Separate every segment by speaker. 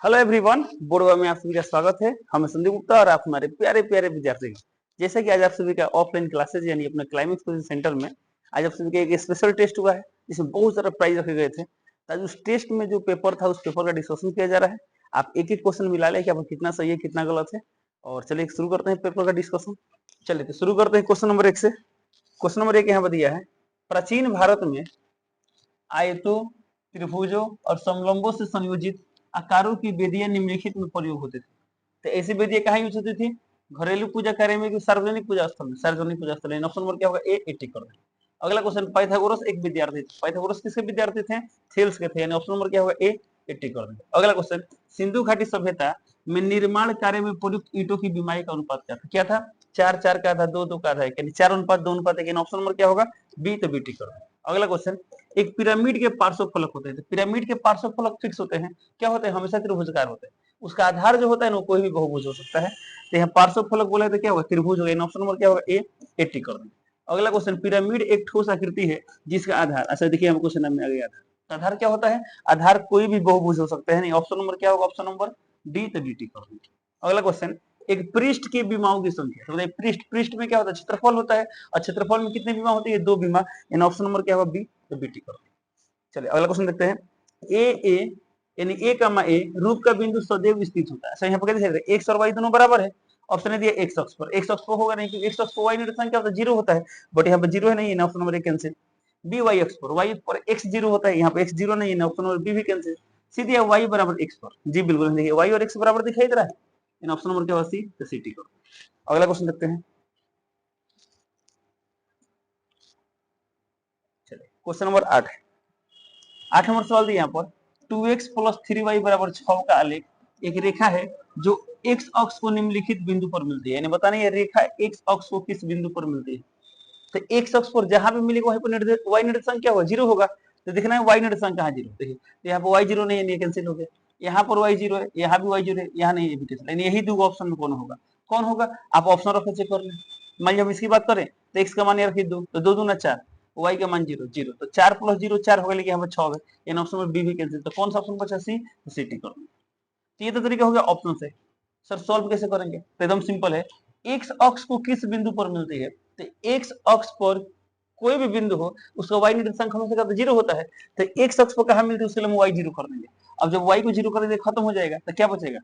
Speaker 1: Hello everyone, बोर्डवा में आप सभी का स्वागत है। हम संदीप गुप्ता और आप हमारे प्यारे प्यारे विद्यार्थी। जैसे कि आज आप सभी का ऑफलाइन क्लासेज यानी अपने क्लाइमेक्स कोचिंग सेंटर में आज आप सभी का एक स्पेशल टेस्ट हुआ है, जिसमें बहुत सारा प्राइज रखे गए थे। आज उस टेस्ट में जो पेपर था, उस पेपर का डिस्कशन किया जा रहा है। आप एक एक क्वेश्चन मिला लें कि आपको कितना सही है, कितना गलत है। और चलिए शुरू करते हैं पेपर का डिस्कशन। चलिए तो शुरू करते हैं क्वेश्चन नंबर 1 से। क्वेश्चन नंबर 1 यहाँ पर दिया है, प्राचीन भारत में आयतों, त्रिभुजों और समलंबों से संयोजित आकारों की वेदियां निम्नलिखित में प्रयोग होते थे। तो ऐसी वेदियां कहाँ यूज होती थी? घरेलू पूजा कार्य में कि सार्वजनिक पूजा स्थल में? सार्वजनिक पूजा स्थल। ऑप्शन नंबर क्या होगा? ए 80 कर दें। अगला क्वेश्चन, पाइथागोरस एक विद्यार्थी थे। पाइथागोरस किसके विद्यार्थी थे? थेल्स के थे। यानी ऑप्शन नंबर क्या होगा? ए 80 कर दें। अगला क्वेश्चन, सिंधु घाटी सभ्यता में निर्माण कार्य में प्रयुक्त ईंटों की बीमाई का अनुपात क्या था? क्या था? 4:4 का था, 2:2 का था, यानी 4:2:1। ऑप्शन नंबर क्या होगा? बी। तो बीटी कर दें। अगला क्वेश्चन, एक पिरामिड के पार्श्व फलक होते हैं। पिरामिड के पार्श्व फलक फिक्स होते हैं, क्या होते हैं? हमेशा त्रिभुजाकार होते हैं। उसका आधार जो होता है ना, कोई भी बहुभुज हो सकता है। तो यहाँ पार्श्व फलक बोला तो क्या होगा? त्रिभुज होगा। ऑप्शन नंबर क्या होगा? ए 80 कर दें। अगला क्वेश्चन, पिरामिड एक ठोस आकृति है जिसका आधार, अच्छा देखिए हम क्वेश्चन में आ गया था। आधार क्या होता है? आधार कोई भी बहुभुज हो सकता है। नहीं, ऑप्शन नंबर क्या होगा? Option number D. तो डी टी कर दें। अगला क्वेश्चन, एक पृष्ठ की विमाओं की संख्या। तो पृष्ठ पृष्ठ में क्या होता है? क्षेत्रफल होता है। और क्षेत्रफल में कितनी विमा होती है? 2 विमा। इन ऑप्शन नंबर क्या होगा? बी। तो बी टी कर दें। चलिए अगला क्वेश्चन देखते हैं। ए यानी ए कमा ए रूप का बिंदु सदैव स्थित होता है। यहाँ पर कहते एक्स और वाई दोनों बराबर है। ऑप्शन दिया एक्स अक्ष पर। एक्स अक्ष पर होगा नहीं, क्योंकि एक्स अक्ष पर वाई निर्देशांक क्या होता है? 0 होता है। बट यहाँ पर 0 है नहीं, option number A cancel. B y अक्ष पर, वाई पर एक्स 0 होता है, यहाँ पे एक्स 0 नहीं है, ऑप्शन नंबर बी भी कैंसिल। सी दिया वाई बराबर एक्स पर। जी बिल्कुल, देखिए वाई और एक्स बराबर दिखाई दे रहा है। इन ऑप्शन नंबर क्या होगा? सी। तो सी टी करो। अगला क्वेश्चन देखते हैं। चलिए क्वेश्चन नंबर 8 नंबर सवाल दिया यहाँ पर, 2x + 3y = 6 का आलेख एक रेखा है जो x अक्ष को निम्नलिखित बिंदु पर मिलती है। यानी बताना ये रेखा x अक्ष को किस बिंदु पर मिलती है? तो x अक्ष पर जहां भी मिलेगा वहीं पर y निर्देशांक क्या होगा? 0 होगा। तो देखना है y निर्देशांक कहाँ 0? देखिए तो यहाँ पर y 0 नहीं है, ये कैंसिल हो गया। यहाँ पर y 0 है, यहाँ भी y 0 है, यहाँ नहीं, ये भी कैंसिल। यानी यही दो ऑप्शन में कौन होगा? कौन होगा? आप ऑप्शन रख के चेक कर लें। मान लीजिए हम इसकी बात करें तो x का मान रखिए 2, तो 2 दूना 4, y का मान 0 0, तो 4 + 0 4 होगा, लेकिन यहाँ पर 6 है। इन ऑप्शन में बी भी कैंसिल। तो कौन सा ऑप्शन बचा? सी। तो सी टी कर दो। तो ये तो तरीका हो गया ऑप्शन से। सर सॉल्व कैसे करेंगे? तो एकदम सिंपल है। एक्स अक्ष को किस बिंदु पर मिलती है? तो एक्स अक्ष पर कोई भी बिंदु हो, उसका वाई निर्देशांक हमेशा 0 होता है। तो एक्स अक्ष पर कहाँ मिलती है? उसके लिए हम वाई 0 कर देंगे। अब जब वाई को 0 कर देंगे खत्म हो जाएगा, तो क्या बचेगा?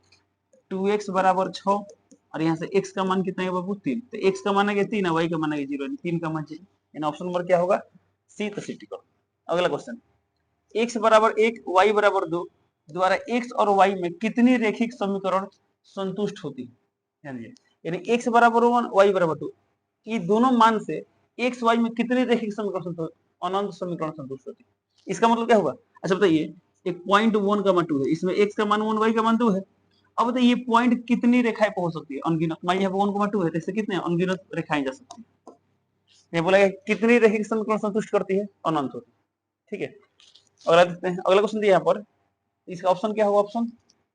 Speaker 1: 2x = 6 और यहाँ से x का मान कितना है बाबू? 3। तो x का मान आ गया 3 है, y का मान आ गया 0, 3 का मान चाहिए। ऑप्शन नंबर क्या होगा? सी। तो सी टी करो। अगला क्वेश्चन, x = 1 y = 2 द्वारा x और y में कितनी रैखिक समीकरण संतुष्ट होती है? यानी x = 1 y = 2, ये दोनों मान से x y में कितनी रैखिक समीकरण अनंत समीकरण संतुष्ट होती है? इसका मतलब क्या होगा? अच्छा बताइए, एक पॉइंट 1 का मान 2 है, इसमें x का मान 1 y का मान 2 है। अब बताइए ये पॉइंट कितनी रेखाएं पहुंच सकती है? अनगिनत। मान लीजिए 1,2 है, तो इससे कितने अनगिनत रेखाएं जा सकती है। ये बोला कितनी रैखिक समीकरण संतुष्ट करती है? अनंत होती है। ठीक है, अगला देखते हैं। अगला क्वेश्चन दिया यहाँ पर, इसका ऑप्शन क्या होगा?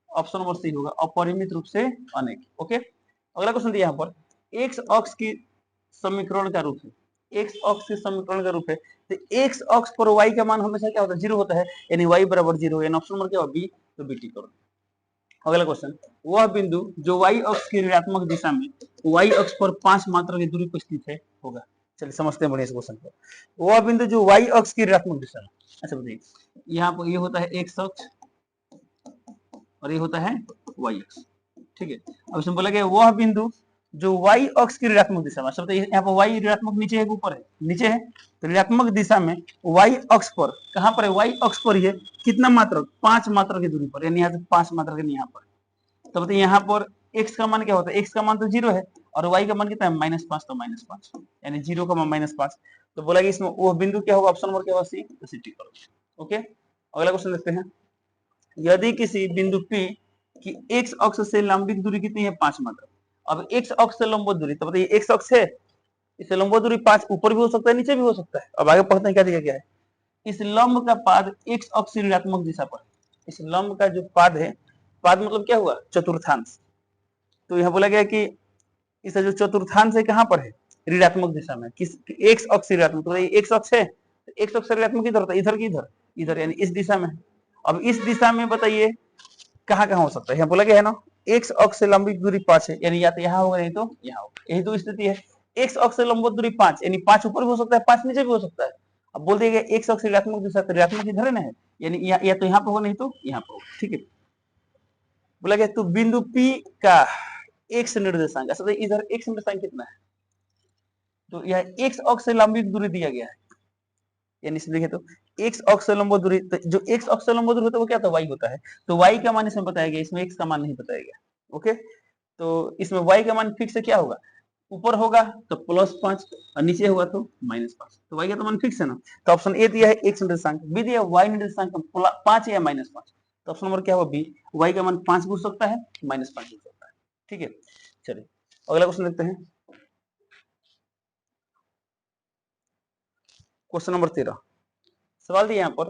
Speaker 1: ऑप्शन नंबर सी होगा, अपरिमित रूप से अनेक। ओके, अगला क्वेश्चन दिया यहाँ पर, एक्स अक्ष की समीकरण का रूप है। एक्स अक्ष के समीकरण का रूप है, तो एक्स अक्ष पर y का मान हमेशा क्या होता है? 0 होता है। यानी y = 0 है। ऑप्शन नंबर क्या होगा? बी। तो बी टी करो। अगला क्वेश्चन, वह बिंदु जो y अक्ष की ऋणात्मक दिशा में y अक्ष पर 5 मात्रा की दूरी पर स्थित है होगा। चलिए समझते हैं बढ़िया इस क्वेश्चन को। वह बिंदु जो y अक्ष की ऋणात्मक दिशा में, अच्छा बताइए, यहाँ पर ये होता है x अक्ष और ये होता है y अक्ष। ठीक है, अब इसमें बोला गया वह बिंदु जो y अक्ष की ऋणात्मक दिशा में, अच्छा बताइए यहाँ पर y ऋणात्मक नीचे है ऊपर है? नीचे है। तो ऋणात्मक दिशा में y अक्ष पर, कहां पर है? y अक्ष पर ही है। कितना मात्रा? 5 मात्रा की दूरी पर, यानी यहाँ से 5 मात्रा के यहाँ पर। तो बताइए यहाँ पर x का मान क्या होता है? x का मान तो 0 है और y का मान कितना है? -5। तो -5 यानी 0 का मान -5। तो बोला कि इसमें वो बिंदु क्या होगा? ऑप्शन नंबर क्या होगा? सी। तो सी टी करो। ओके, अगला क्वेश्चन देखते हैं। यदि किसी बिंदु P की x अक्ष से लंबित दूरी कितनी है? 5 मात्रा। अब x अक्ष से लंबवत दूरी, तो बताइए x अक्ष है, इससे लंबवत दूरी 5, ऊपर भी हो सकता है नीचे भी हो सकता है। अब आगे पढ़ते हैं क्या दिया गया है। इस लंब का पाद x अक्ष की ऋणात्मक दिशा पर, इस लंब का जो पाद है, पाद मतलब क्या हुआ? चतुर्थांश। तो यहाँ बोला गया कि इसका जो चतुर्थांश है कहाँ पर है? ऋणात्मक दिशा में। किस एक्स अक्ष ऋणात्मक, तो एक्स अक्ष है, एक्स अक्ष ऋणात्मक किधर होता है? इधर की इधर, इधर यानी इस दिशा में। अब इस दिशा में बताइए कहाँ कहाँ हो सकता है, यहाँ बोला गया है ना एक्स अक्ष से लंबी दूरी 5 है, यानी या तो यहाँ होगा नहीं तो यहाँ होगा, यही तो स्थिति है। एक्स अक्ष से लंबवत दूरी 5, यानी 5 ऊपर भी हो सकता है 5 नीचे भी हो सकता है। अब बोल दिया गया एक्स अक्ष ऋणात्मक दिशा, तो ऋणात्मक इधर है ना है, यानी या तो यहाँ पे होगा नहीं तो यहाँ पे होगा, ठीक है। बोला गया तो बिंदु P का एक्स निर्देशांक, असल इधर एक्स निर्देशांक कितना है, तो यह एक्स अक्ष से लंबी दूरी दिया गया है, यानी इसमें देखें तो एक्स अक्ष से लंबवत दूरी, तो जो एक्स अक्ष से लंबवत दूरी होता है वो क्या था, वाई होता है, तो वाई का मान इसमें बताया गया, इसमें एक्स का मान नहीं बताया गया। ओके, तो इसमें वाई का मान फिक्स है, क्या होगा, ऊपर होगा तो +5 और नीचे होगा तो -5, तो वाई का तो मान फिक्स है ना। तो ऑप्शन ए दिया है एक्स निर्देशांक, बी दिया वाई निर्देशांक 5 या -5, तो ऑप्शन नंबर क्या होगा बी, वाई का मान 5 भी हो सकता है -5 भी हो सकता है, ठीक है। चलिए अगला क्वेश्चन देखते हैं, क्वेश्चन नंबर 13। सवाल दिया यहाँ पर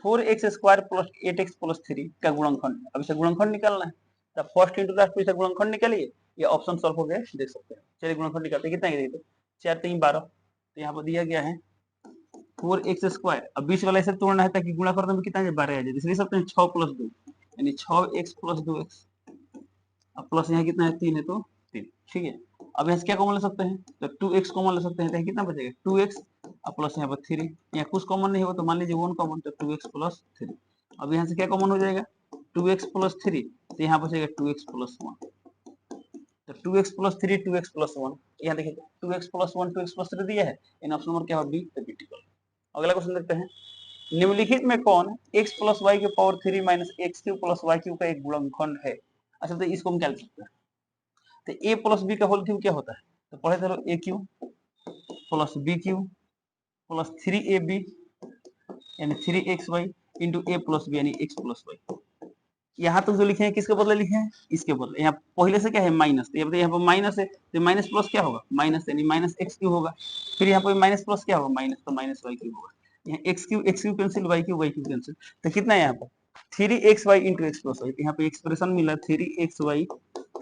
Speaker 1: 4x² + 8x + 3 का गुणनखंड, अब इसे गुणनखंड निकालना है, तो फर्स्ट इंटू लास्ट पे इसे गुणनखंड निकालिए, ये ऑप्शन सॉल्व हो गए देख सकते हैं। चलिए गुणनखंड निकालते हैं, कितना है देखिए, 4 3 12, तो यहाँ पर दिया गया है 4x², अब बीच वाला ऐसे तोड़ना है ताकि गुणा करने में कितना 12 आ जाए, इसलिए सकते हैं 6 + 2 यानी 6x + 2x, अब प्लस यहाँ कितना है 3 है तो 3, ठीक है। अब यहाँ से क्या कॉमन ले सकते हैं, तो 2x कॉमन ले सकते हैं, तो कितना बचेगा 2x और प्लस यहाँ पर 3, यहाँ कुछ कॉमन नहीं हो तो मान लीजिए 1 कॉमन, तो 2x + 3। अब यहाँ से क्या कॉमन हो जाएगा 2x + 3, तो यहाँ बचेगा 2x + 1, तो 2x + 3 2x + 1, यहाँ देखिए 2x + 1 2x + 3 दिया है, इन ऑप्शन नंबर क्या होगा बी, तो बी। अगला क्वेश्चन देखते हैं, निम्नलिखित में कौन x + y की पावर 3 - x³ + y³ का एक गुणनखंड है। अच्छा तो इसको हम क्या लिख सकते हैं, तो a + b का होल क्यूब क्या होता है, तो पढ़े थे लोग a³ + b³ + 3ab यानी 3xy * a + b यानी x + y। यहाँ तक जो लिखे हैं किसके बदले लिखे हैं, इसके बदले, यहाँ पहले से क्या है माइनस, तो यहाँ पर माइनस है, तो माइनस प्लस क्या होगा माइनस, यानी -x³ होगा, फिर यहाँ पर माइनस प्लस क्या होगा माइनस, तो -y³ होगा, यहाँ x³ कैंसिल, y³ कैंसिल, तो कितना है यहाँ पर 3xy * x + y, यहाँ पे एक्सप्रेशन मिला 3xy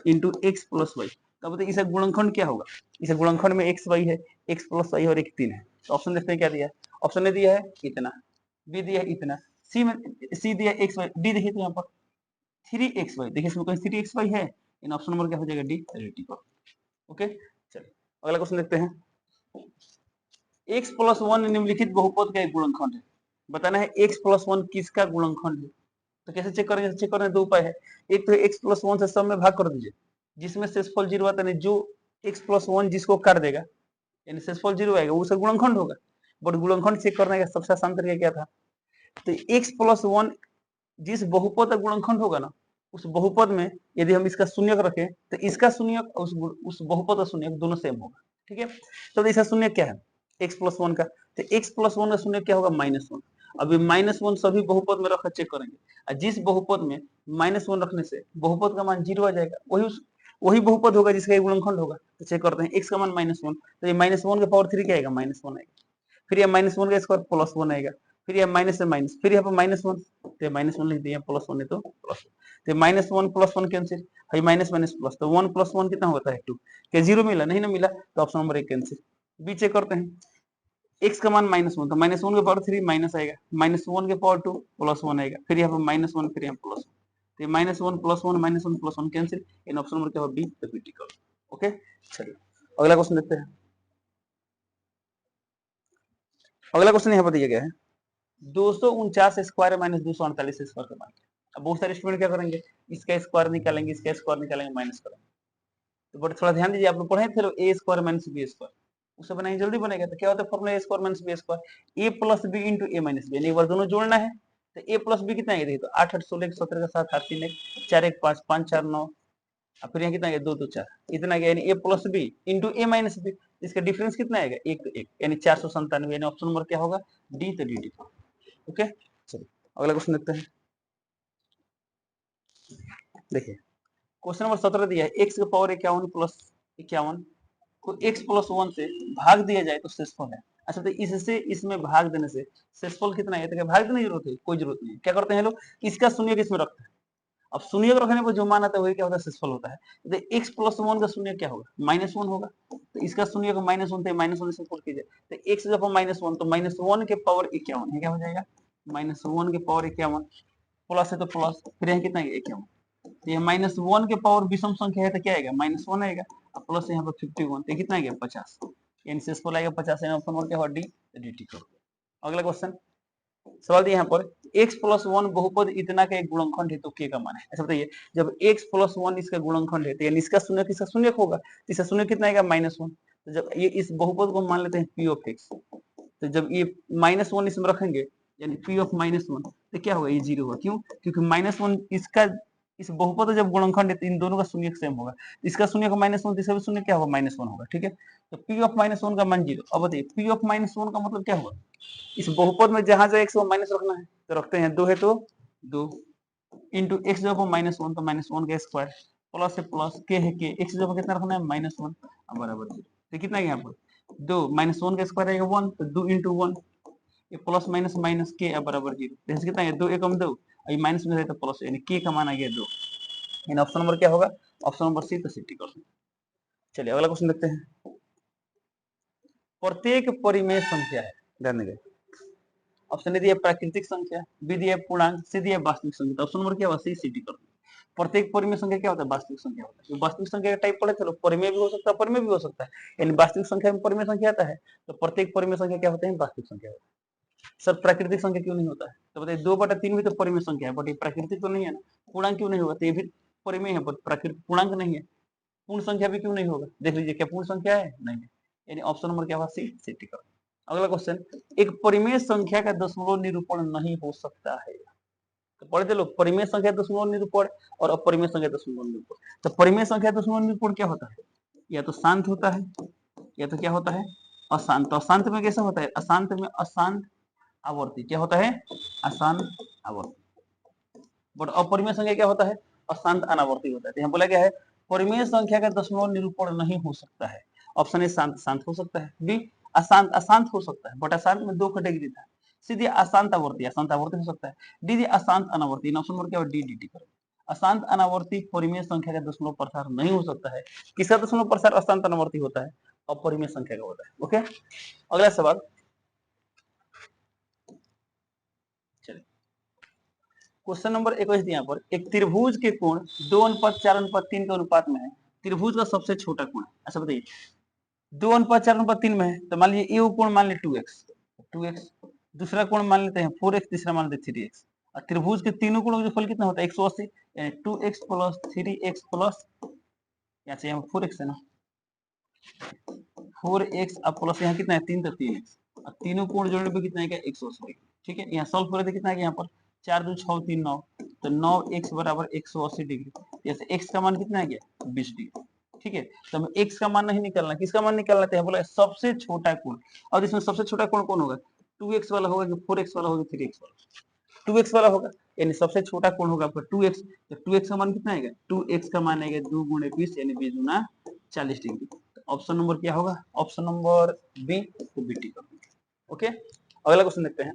Speaker 1: * x + y, तो बताइए इसका गुणनखंड क्या होगा, इसे गुणनखंड में xy है, x + y और एक 3 है, तो ऑप्शन देखते हैं क्या दिया है, ऑप्शन ने दिया है इतना, बी दिया है इतना, सी दिया xy, डी देखिए तो यहाँ पर 3xy, देखिए इसमें कोई 3xy है, इन ऑप्शन नंबर क्या हो जाएगा डी, रेटिकल। ओके चलिए अगला क्वेश्चन देखते हैं, x + 1 निम्नलिखित बहुपद का एक गुणनखंड है, बताना है x + 1 किसका गुणनखंड है, तो कैसे चेक करेंगे, चेक करने दो उपाय है, एक तो x + 1 से सब में भाग कर दीजिए, जिसमें शेषफल 0 आता है, जो x + 1 जिसको काट देगा यानी शेषफल 0 आएगा वो उसका गुणनखंड होगा, बट गुणनखंड चेक करने का सबसे आसान तरीका क्या था, तो x + 1 जिस बहुपद का गुणनखंड होगा ना, उस बहुपद में यदि हम इसका शून्यक रखें तो इसका शून्यक उस बहुपद का शून्यक दोनों सेम होगा, ठीक है। तो इसका शून्यक क्या है x + 1 का, तो x + 1 का शून्यक क्या होगा -1, अभी -1 सभी बहुपद में रखा चेक करेंगे, और जिस बहुपद में -1 रखने से बहुपद का मान 0 आ जाएगा, वही बहुपद होगा जिसका गुणनखंड होगा, तो चेक करते हैं x का मान -1, तो ये -1 के पावर 3 क्या आएगा -1 आएगा, फिर ये -1 का स्क्वायर +1 आएगा, फिर ये माइनस से माइनस, फिर यहाँ पर -1, तो -1 लिख दिया, +1 है तो प्लस, तो -1 +1 कैंसिल, है माइनस माइनस प्लस, तो 1 + 1 कितना होता है 2, क्या 0 मिला, नहीं ना मिला, तो option number 1 cancel. B check करते हैं, x का मान -1, तो -1 के पावर 3 माइनस आएगा, -1 के पावर 2 +1 आएगा, फिर यहाँ पर -1 फिर यहाँ +1, तो -1 +1 -1 कैंसिल, इन ऑप्शन नंबर क्या होगा बी, द क्रिटिकल। ओके चलिए अगला क्वेश्चन देखते हैं, अगला क्वेश्चन यहाँ पर दिया गया है 249 स्क्वायर - 248 स्क्वायर का मान। अब बहुत सारे स्टूडेंट क्या करेंगे, इसका स्क्वायर निकालेंगे, इसका स्क्वायर निकालेंगे, माइनस करेंगे, तो बट थोड़ा ध्यान दीजिए, आप लोग पढ़े थे a स्क्वायर - b स्क्वायर, उससे बनाएंगे जल्दी बनेगा, तो क्या होता है formula a square - b square, a + b * a - b, यानी एक बार दोनों जोड़ना है, तो a + b कितना है देखिए, तो 8 8 16 17 का 7 8 3 1 4 1 5 5 4 9, और फिर यहाँ कितना है 2 2 4, इतना गया, यानी a + b * a - b, इसका डिफरेंस कितना आएगा 1 तो 1, यानी 497, यानी ऑप्शन नंबर क्या होगा डी, तो डी। ओके चलिए अगला क्वेश्चन देखते हैं, देखिए क्वेश्चन नंबर 17 दिया है x की पावर 51 + 51 को x + 1 से भाग दिया जाए तो शेषफल है। अच्छा तो इससे इसमें भाग देने से शेषफल कितना है, तो क्या भाग देने की जरूरत है, कोई जरूरत नहीं है, क्या करते हैं लोग इसका शून्यक इसमें रखते हैं, अब शून्यक रखने पर जो मान आता है वही क्या होता है शेषफल होता है, तो x + 1 का शून्यक क्या होगा -1 होगा, तो इसका शून्यक -1 थे, -1 से सॉल्व कीजिए, तो x जब -1 तो -1 के पावर 51 है, क्या हो जाएगा -1 के पावर 51 प्लस है तो प्लस, फिर यहाँ कितना है इक्यावन, तो ये -1 के पावर विषम संख्या है तो क्या आएगा -1 आएगा, और प्लस यहाँ पर 51, तो कितना आएगा 50, यानी शेषफल आएगा 50, यानी ऑप्शन नंबर क्या होगा डी, dt करो। अगला क्वेश्चन सवाल दिया यहाँ पर x + 1 बहुपद इतना का एक गुणनखंड है तो k का मान है। ऐसा बताइए जब x + 1 इसका गुणनखंड है तो यानी इसका शून्य किसका शून्य होगा, इसका शून्य कितना आएगा -1, तो जब ये इस बहुपद को मान लेते हैं p ऑफ x, तो जब ये -1 इसमें रखेंगे यानी p ऑफ -1 तो क्या होगा ये 0 होगा, क्यों, क्योंकि -1 इसका इस बहुपद जब गुणनखंड है तो इन दोनों का शून्य सेम होगा, इसका शून्य का -1 इसका भी शून्य क्या होगा -1 होगा, ठीक है, तो p ऑफ -1 का मान 0। अब बताइए p ऑफ -1 का मतलब क्या होगा, इस बहुपद में जहां जहां x को माइनस रखना है तो रखते हैं, 2 है तो 2 इंटू x जब -1 तो -1 का स्क्वायर प्लस से प्लस k है k, x जब कितना रखना है -1 बराबर 0, तो कितना है यहाँ पर 2 -1 का स्क्वायर आएगा 1, तो 2 इंटू 1 ये प्लस माइनस माइनस के बराबर 0, तो कितना है 2 एकम 2, ये माइनस में है तो प्लस, यानी k का मान आ गया 2, यानी ऑप्शन नंबर क्या होगा, ऑप्शन नंबर सी, तो सी टिक कर। चलिए अगला क्वेश्चन देखते हैं। प्रत्येक परिमेय संख्या है, ध्यान देंगे, ऑप्शन ए दिया प्राकृतिक संख्या, बी दिया पूर्णांक, सी दिया वास्तविक संख्या, तो ऑप्शन नंबर क्या होगा सी, सी टिक कर। प्रत्येक परिमेय संख्या क्या होता है, वास्तविक संख्या होता है, वास्तविक संख्या का टाइप पढ़े चलो, परिमेय भी हो सकता है परिमेय भी हो सकता है, यानी वास्तविक संख्या में परिमेय संख्या आता है, तो प्रत्येक परिमेय संख्या क्या होते हैं, वास्तविक संख्या होता है। सर प्राकृतिक संख्या क्यों नहीं होता है, तो बताइए 2/3 भी तो परिमेय संख्या है, बट ये प्राकृतिक तो नहीं है ना, पूर्णांक क्यों नहीं होगा, तो ये भी परिमेय है, प्राकृतिक पूर्णांक नहीं है, पूर्ण संख्या भी क्यों नहीं होगा, देख लीजिए क्या पूर्ण संख्या है, नहीं है, यानी ऑप्शन नंबर क्या होगा सी, सी टिक कर। अगला क्वेश्चन, एक परिमेय संख्या का दशमलव निरूपण नहीं हो सकता है, तो पढ़ते लोग परिमेय संख्या दशमलव निरूपण और अपरिमेय संख्या दशमलव निरूपण, तो परिमेय संख्या दशमलव निरूपण क्या होता है, या तो शांत होता है या तो क्या होता है अशांत, तो अशांत में कैसा होता है, अशांत में अशांत आवर्ती, क्या होता है अशांत आवर्ती, बट अपरिमेय संख्या क्या होता है अशांत अनावर्ती होता है, तो यहाँ बोला गया है परिमेय संख्या का दशमलव निरूपण नहीं हो सकता है, ऑप्शन ए शांत शांत हो सकता है, बी अशांत अशांत हो सकता है, बट अशांत में 2 कैटेगरी था, सीधे अशांत आवर्ती हो सकता है, डी अशांत अनावर्ती, ऑप्शन नंबर क्या डी, डी करें। अशांत अनावर्ती परिमेय संख्या का दशमलव प्रसार नहीं हो सकता है, किसका दशमलव प्रसार अशांत अनावर्ती होता है, अपरिमेय संख्या का होता है। ओके, अगला सवाल, चलिए क्वेश्चन नंबर 21 यहाँ पर, एक त्रिभुज के कोण 2:4:3 के अनुपात में है, त्रिभुज का सबसे छोटा कोण है, अच्छा बताइए 2:4:3 में है, तो मान लीजिए ये कोण मान लीजिए 2x, दूसरा कोण मान लेते हैं 4x, तीसरा मान लेते हैं 3x, और त्रिभुज के तीनों कोणों का जो फल कितना होता है 180, यानी 2x + 3x प्लस यहाँ से 4x है ना, 4x अब प्लस यहाँ कितना है 3, तो 3x, और तीनों कोण जोड़ने पे कितना आएगा 180, ठीक है, यहाँ सॉल्व करें तो कितना आएगा यहाँ पर 4 2 6 3 9, तो 9x बराबर 180 डिग्री, जैसे x का मान कितना आ गया 20 डिग्री, ठीक है, तो हमें x का मान नहीं निकालना, किसका मान निकालना है, बोला सबसे छोटा कोण, और इसमें सबसे छोटा कोण कौन होगा, 2x वाला होगा कि 4x वाला होगा, 3x वाला, 2x वाला होगा, यानी सबसे छोटा कोण होगा आपका 2x, तो 2x का मान कितना आएगा, 2x का मान आएगा 2 × 20 यानी 20 × 40 डिग्री, ऑप्शन नंबर क्या होगा, ऑप्शन नंबर बी, तो बी टिक। ओके, अगला क्वेश्चन देखते हैं,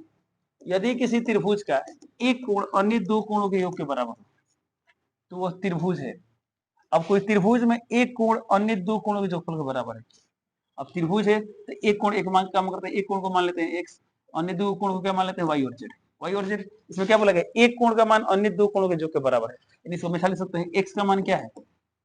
Speaker 1: यदि किसी त्रिभुज का एक कोण अन्य 2 कोणों के योग के बराबर हो तो वह त्रिभुज है। अब कोई त्रिभुज में एक कोण अन्य 2 कोणों के योगफल के बराबर है, अब त्रिभुज है तो एक कोण एक मान काम करते हैं, एक कोण को मान लेते हैं x, अन्य 2 कोण को क्या मान लेते हैं y और z, y और z, इसमें क्या बोला गया एक कोण का मान अन्य 2 कोणों के योग के बराबर है, यानी इसको हमेशा लिख सकते हैं x का मान क्या है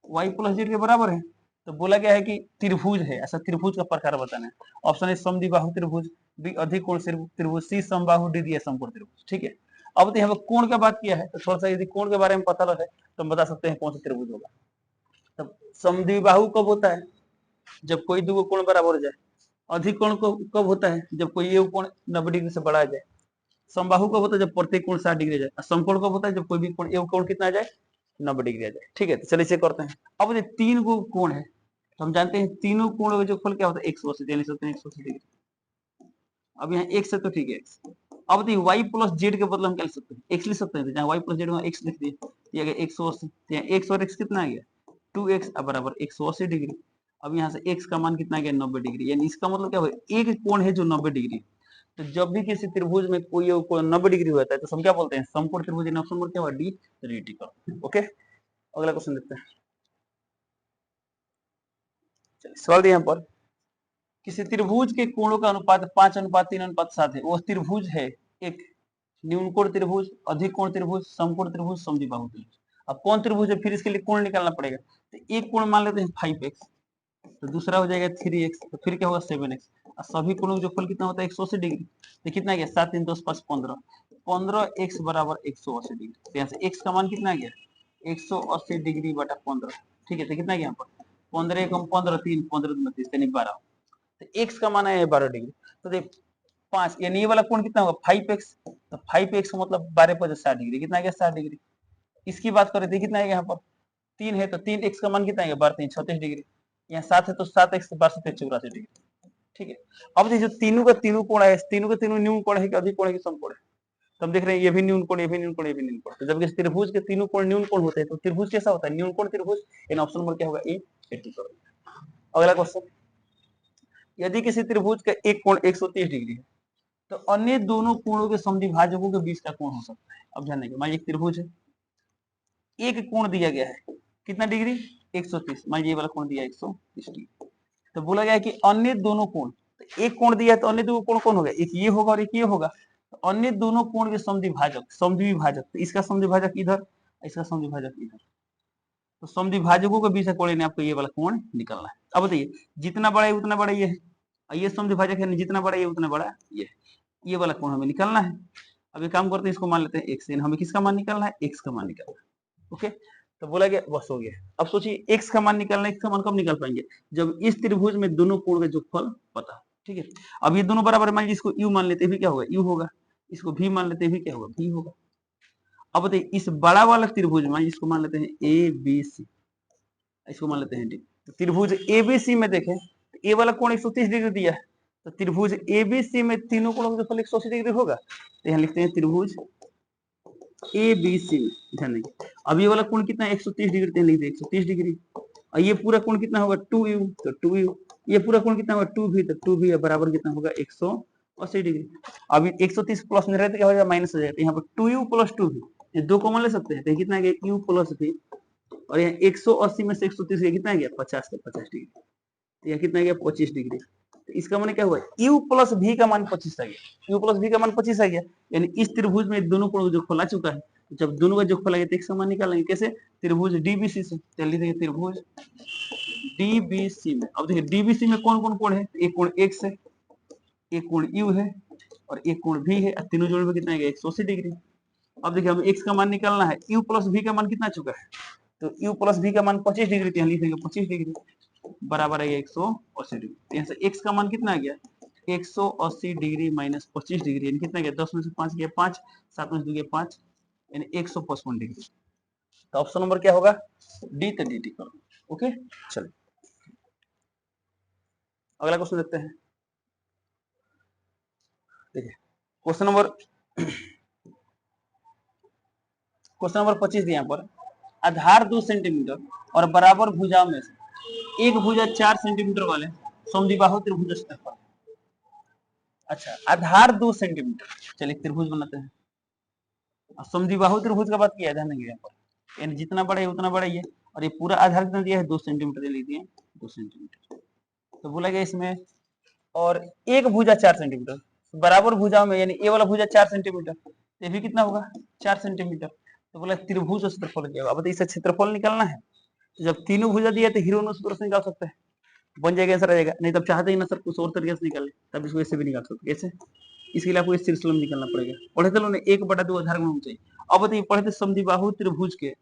Speaker 1: y + z के बराबर है, तो बोला गया है कि त्रिभुज है, ऐसा त्रिभुज का प्रकार बताना है, ऑप्शन ए समद्विबाहु त्रिभुज, बी अधिकोण त्रिभुज, सी समबाहु, डी दिया समकोण त्रिभुज, ठीक है। अब तो यहाँ पर कोण का बात किया है तो थोड़ा सा यदि कोण के बारे में पता लगे तो हम बता सकते हैं कौन सा त्रिभुज होगा। तब समद्विबाहु कब होता है, जब कोई दो कोण बराबर हो जाए, अधिकोण कब होता है, जब कोई एक कोण 90 डिग्री से बढ़ा आ जाए, समबाहु कब होता है, जब प्रत्येक कोण 60 डिग्री आ जाए, समकोण कब होता है, जब कोई भी कोण एक कोण कितना आ जाए 90 डिग्री आ जाए, ठीक है, तो चलिए इसे करते हैं। अब ये 3 को कोण है तो हम जानते हैं तीनों कोणों का जोगफल क्या होता है 180, यानी सकते हैं 180 डिग्री, अब यहाँ x है तो ठीक है x, अब तो y + z के बदले हम क्या लिख सकते हैं x लिख सकते हैं, तो जहाँ y + z वहाँ x लिख दिए, ये आ गया 180, तो यहाँ x और x कितना आ गया 2x बराबर 180 डिग्री, अब यहाँ से x का मान कितना आ गया 90 डिग्री, यानी इसका मतलब क्या हुआ एक कोण है जो 90 डिग्री, तो जब भी किसी त्रिभुज में कोई कोण 90 डिग्री होता है तो हम क्या बोलते हैं समकोण त्रिभुज, ऑप्शन नंबर क्या हुआ डी, डी का। ओके, अगला क्वेश्चन देखते हैं, सवाल दिया यहाँ पर, किसी त्रिभुज के कोणों का अनुपात 5:3:7 है, वो त्रिभुज है एक, न्यून कोण त्रिभुज, अधिक कोण त्रिभुज, समकोण त्रिभुज, समद्विबाहु त्रिभुज। अब कौन त्रिभुज है फिर इसके लिए कोण निकालना पड़ेगा। तो एक कोण मान लेते हैं 5x, तो दूसरा हो जाएगा 3x, तो फिर क्या होगा 7x। और सभी कोणों का जोगफल कितना होता है 180 डिग्री। तो कितना गया 7 3 10 5 15, 15x बराबर 180 डिग्री। तो यहाँ से x का मान कितना गया 180 डिग्री बटा 15। ठीक है, तो कितना गया यहाँ पर 15 कम 15 3 15 2 30 यानी 12। तो x का मान है 12 डिग्री। तो देख 5 यानी ये वाला कोण कितना होगा 5x, तो 5x मतलब 12 पर 60 डिग्री, कितना आ गया 60 डिग्री। इसकी बात करें तो कितना है यहाँ पर 3 है, तो 3x का मान कितना है 12 3 36 डिग्री। यहाँ 7 है तो 7x 12 7 84 डिग्री। ठीक है, अब देखिए तीनों का तीनों कोण है, तीनों का तीनों न्यून कोण है कि अधिक कोण है कि सम कोण है। तो हम देख रहे हैं ये भी न्यून कोण, ये भी न्यून कोण, ये भी न्यून कोण। तो जब इस त्रिभुज के तीनों कोण न्यून कोण होते हैं तो त्रिभुज कैसा होता है न्यून कोण त्रिभुज। इन ऑप्शन नंबर क्या होगा ए 80 करोड़। अगला क्वेश्चन, यदि किसी त्रिभुज का एक कोण 130 डिग्री है तो अन्य दोनों कोणों के समद्विभाजकों के बीच का कोण हो सकता है। अब ध्यान देंगे, मान एक त्रिभुज है, एक कोण दिया गया है कितना डिग्री 130, मान ये वाला कोण दिया 130 डिग्री। तो बोला गया है कि अन्य दोनों कोण, तो एक कोण दिया है तो अन्य दो कोण कौन होगा, एक ये होगा और एक ये होगा। तो अन्य दोनों कोण के समद्विभाजक, समद्विभाजक, तो इसका समद्विभाजक इधर, इसका समद्विभाजक इधर, तो समद्विभाजकों के बीच का कोण ने आपको ये वाला कोण निकालना है। अब बताइए जितना बड़ा है उतना बड़ा ये है, ये समद्विभाजक है, जितना बड़ा है उतना बड़ा ये वाला कोण हमें निकालना है। अब एक काम करते हैं, इसको मान लेते हैं x, हमें किसका मान निकालना है x का मान निकालना है। ओके, तो बोला गया बस हो गया। अब सोचिए x का मान निकालना है, x का मान कब निकाल पाएंगे जब इस त्रिभुज में दोनों कोण का जोगफल पता। ठीक है, अब ये दोनों बराबर मान लीजिए, इसको u मान लेते हैं भी क्या होगा u होगा, इसको v मान लेते हैं भी क्या होगा v होगा। अब बताइए इस बड़ा वाला त्रिभुज मान इसको मान लेते हैं ए बी सी, इसको मान लेते हैं डी। तो त्रिभुज एबीसी में देखें तो ए वाला कोण 130 डिग्री दिया है, तो त्रिभुज एबीसी में तीनों कोणों का जोगफल 180 डिग्री होगा। तो यहाँ लिखते हैं त्रिभुज एबीसी में, ध्यान देंगे अब ये वाला कोण कितना है 130 डिग्री, लिख दे 130 डिग्री। और ये पूरा कोण कितना होगा 2u, तो 2u, ये पूरा कोण कितना होगा 2v, तो 2v बराबर कितना होगा 180 डिग्री। अब 130 प्लस में रहते क्या हो जाएगा माइनस हो जाएगा, यहाँ पर 2u प्लस 2v, ये दो कॉमन ले सकते हैं, तो कितना है u प्लस v, और यहाँ 180 में से 130 कितना गया 50 से 50 डिग्री, तो यहाँ कितना गया 25 डिग्री। तो इसका मान क्या हुआ u प्लस v का मान 25 आ गया, u प्लस v का मान 25 आ गया, यानी इस त्रिभुज में दोनों कोण जो खोला चुका है। तो जब दोनों का जो खोला गया तो एक समान निकालेंगे कैसे, त्रिभुज डीबीसी से। चलिए देखिए त्रिभुज डीबीसी में, अब देखिए डीबीसी में कौन कौन कोण है, एक कोण x है, एक कोण u है और एक कोण v है, तीनों जोड़ में कितना है 180 डिग्री। अब देखिए हमें x का मान निकालना है, u प्लस v का मान कितना चुका है, तो u प्लस v का मान 25 डिग्री, यहाँ लिखेंगे 25 डिग्री बराबर है 180 डिग्री। यहाँ से x का मान कितना आ गया 180 डिग्री माइनस 25 डिग्री, यानी कितना गया 10 में से 5 गया 5, 7 में से 2 गया 5, यानी 155 डिग्री। तो ऑप्शन नंबर क्या होगा डी, तो डी टी करो। ओके, चलिए अगला क्वेश्चन देखते हैं। देखिए क्वेश्चन नंबर 25 दिया यहाँ पर, आधार 2 सेंटीमीटर और बराबर भुजाओं में से एक भुजा 4 सेंटीमीटर वाले समद्विबाहु त्रिभुज क्षेत्रफल। अच्छा आधार 2 सेंटीमीटर, चलिए त्रिभुज बनाते हैं। समद्विबाहु त्रिभुज का बात किया ध्यान देंगे यहाँ पर, यानी जितना बड़ा है उतना बड़ा ही है, और ये पूरा आधार कितना दिया है 2 सेंटीमीटर लिख दिए 2 सेंटीमीटर। तो बोला गया इसमें और एक भुजा 4 सेंटीमीटर बराबर भुजाओं में, यानी ये वाला भुजा 4 सेंटीमीटर, ये भी कितना होगा 4 सेंटीमीटर। तो बोला त्रिभुज क्षेत्रफल क्या होगा, अब इसका क्षेत्रफल निकालना है। तो जब तीनों भुजा दिया तो हीरो सूत्र से निकाल सकते हैं, बन जाएगा आंसर आ जाएगा। नहीं तब चाहते ही ना सर कुछ और तरीके से निकाले, तब इसको ऐसे भी निकाल सकते, कैसे इसके लिए आपको इस सिलसिले में निकालना पड़ेगा। पढ़े थे लोग 1/2 आधार गुण चाहिए। अब बताइए पढ़े थे समद्विबाहु त्रिभुज के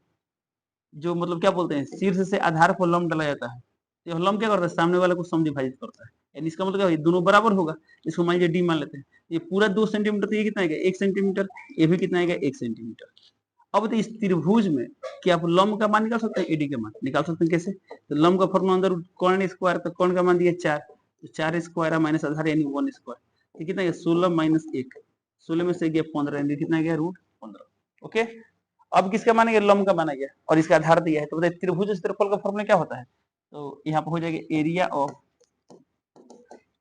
Speaker 1: जो मतलब क्या बोलते हैं शीर्ष से आधार पर लंब डाला जाता है, तो लंब क्या करता है सामने वाले को समद्विभाजित करता है, यानी इसका मतलब क्या दोनों बराबर होगा। इसको मान लीजिए डी मान लेते हैं, ये पूरा 2 सेंटीमीटर, तो ये कितना आएगा 1 सेंटीमीटर, ये भी कितना आएगा 1 सेंटीमीटर। अब तो इस त्रिभुज में क्या आप लंब का मान निकाल सकते हैं, एडी का मान निकाल सकते हैं कैसे, तो लंब का फॉर्मूला अंदर कर्ण स्क्वायर, तो कर्ण का मान दिया 4, तो 4 स्क्वायर माइनस आधार यानी 1 स्क्वायर, ये कितना है 16 माइनस 1, 16 में से गया 15, यानी कितना गया √15। ओके, अब किसका माना गया लंब का माना गया और इसका आधार दिया है, तो बताइए त्रिभुज क्षेत्रफल का फॉर्मूला क्या होता है, तो यहाँ पर हो जाएगा एरिया ऑफ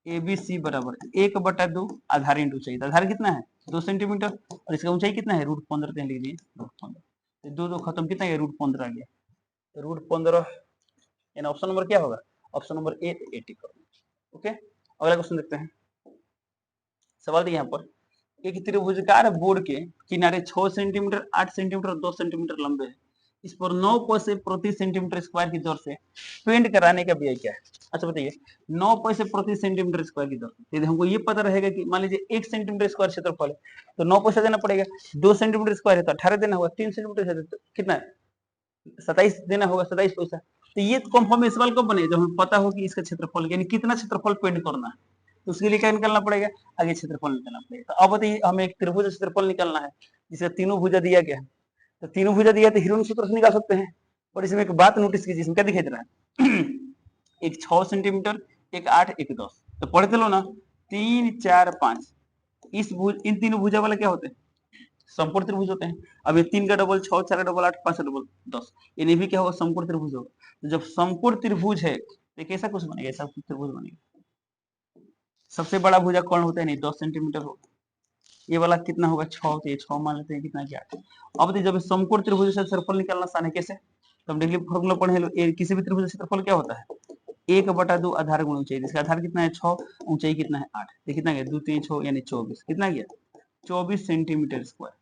Speaker 1: एबीसी बराबर 1/2 आधार इंटू चाहिए, आधार कितना है 2 सेंटीमीटर और इसका ऊंचाई कितना है √15, लिख दिए √15, तो 2 खत्म कितना है √15 आ गया, तो √15 यानी ऑप्शन नंबर क्या होगा ऑप्शन नंबर ए 80 करो। ओके, अगला क्वेश्चन देखते हैं। सवाल दिया यहाँ पर एक त्रिभुजाकार बोर्ड के किनारे 6 सेंटीमीटर, 8 सेंटीमीटर और 2 सेंटीमीटर लंबे है। इस पर 9 पैसे प्रति सेंटीमीटर स्क्वायर की दर से पेंट कराने का व्यय क्या है? अच्छा बताइए, 9 पैसे प्रति सेंटीमीटर स्क्वायर की दर से, यदि हमको ये पता रहेगा कि मान लीजिए 1 सेंटीमीटर स्क्वायर क्षेत्रफल है तो 9 पैसा देना पड़ेगा, 2 सेंटीमीटर स्क्वायर है तो 18 देना होगा, 3 सेंटीमीटर है तो कितना है? 27 देना होगा, 27 पैसा। तो ये कंफर्म इस सवाल कब बने, जब हमें पता हो कि इसका क्षेत्रफल यानी कितना क्षेत्रफल पेंट करना है, तो उसके लिए क्या निकालना पड़ेगा? आगे क्षेत्रफल निकालना पड़ेगा। तो अब बताइए, हमें एक त्रिभुज क्षेत्रफल निकालना है जिसका तीनों भुजा दिया गया है, तो तीनों भुजा दिया तो हिरोन सूत्र से निकाल सकते हैं। और इसमें एक बात नोटिस कीजिए, इसमें क्या दिखाई दे रहा है एक 6 सेंटीमीटर, एक 8, एक 10, तो पढ़े चलो ना, 3 4 5, इस भुज इन तीनों भुजा वाले क्या होते हैं? समकोण त्रिभुज होते हैं। अब ये 3 का डबल 6, 4 का डबल 8, 5 का डबल 10, इन्हें भी क्या होगा? समकोण त्रिभुज होगा। तो जब समकोण त्रिभुज है तो कैसा कुछ बनेगा? ऐसा त्रिभुज बनेगा। सबसे बड़ा भुजा कौन होता है? नहीं, 10 सेंटीमीटर होगा। ये वाला कितना होगा? 6, तो ये 6 मान लेते हैं, कितना क्या? अब जब समकोण त्रिभुज से क्षेत्रफल निकालना आसान है, कैसे? तो हम देखिए फॉर्मूला पढ़े लो, किसी भी त्रिभुज का क्षेत्रफल क्या होता है? 1/2 आधार गुण ऊंचाई। इसका आधार कितना है? 6, ऊंचाई कितना है? 8, तो कितना गया? 2 3 6 यानी 24, कितना गया? 24 सेंटीमीटर स्क्वायर।